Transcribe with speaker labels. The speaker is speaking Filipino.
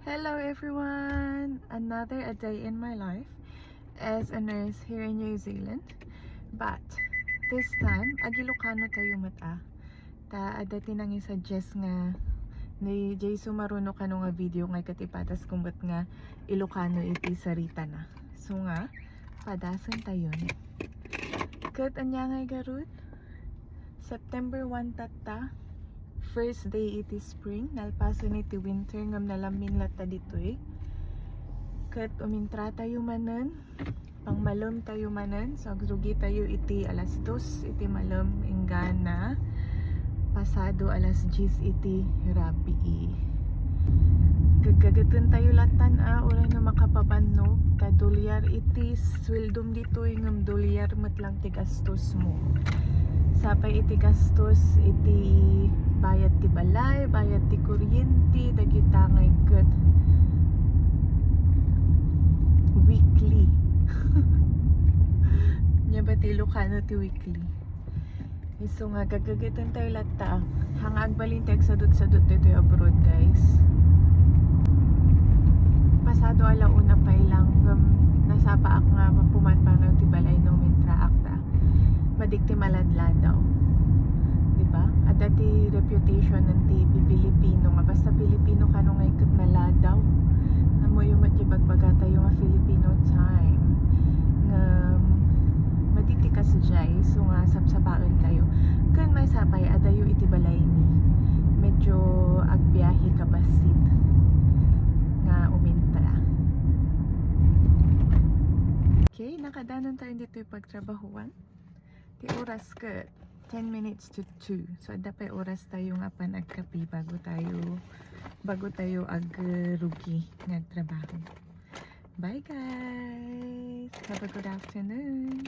Speaker 1: Hello everyone! Another a day in my life as a nurse here in New Zealand. But this time, Ilocano tayo mata. Ta adati nang i-suggest nga ni Jayso maruno kano nga video nga katipatas kumbat nga Ilocano iti sarita na. So nga, padasan tayo ni. Kat anya nga garud? September 1 tata. First day iti spring, nalpasan iti winter ngam nalamin lata dito eh. Kat umintra tayo manen, pang malam tayo manen, so agrugi tayo iti alas 2 iti malam ingana, pasado alas 10 iti rabi eh. Gagagatan tayo latan oray na makapabanno, kadolyar iti swildom dito ngam dolyar matlang ti gastos mo. Sapay iti gastos iti bayad ti balay, bayad ti kuryente, dagita ngay kat weekly. Nya ba ti Ilocano ti weekly? So nga gagagatan tayo lata. Hangag balinteg sadot-sadot dito abroad guys. Pasado alauna pa ilang nasapa ak nga pumanpang na ti balay no mintra akta. Madikti maladlad daw. Diba? At dati reputation ng TV Pilipino nga basta Pilipino kano nga ikot maladaw. Amo yung matibagbaga tayo nga Filipino time. Nga matitikas jay so nga sapsapaan tayo. Kan may sapay adayo iti balay ni. Medyo agbiyahe ka basit nga umintra. Okay, nakadanon tayo dito yung pagtrabahuan. Di oras ka 10 minutes to 2. So dapat oras tayo nga pa nagkapi bago tayo agrugi nagtrabaho. Bye guys! Have a good afternoon!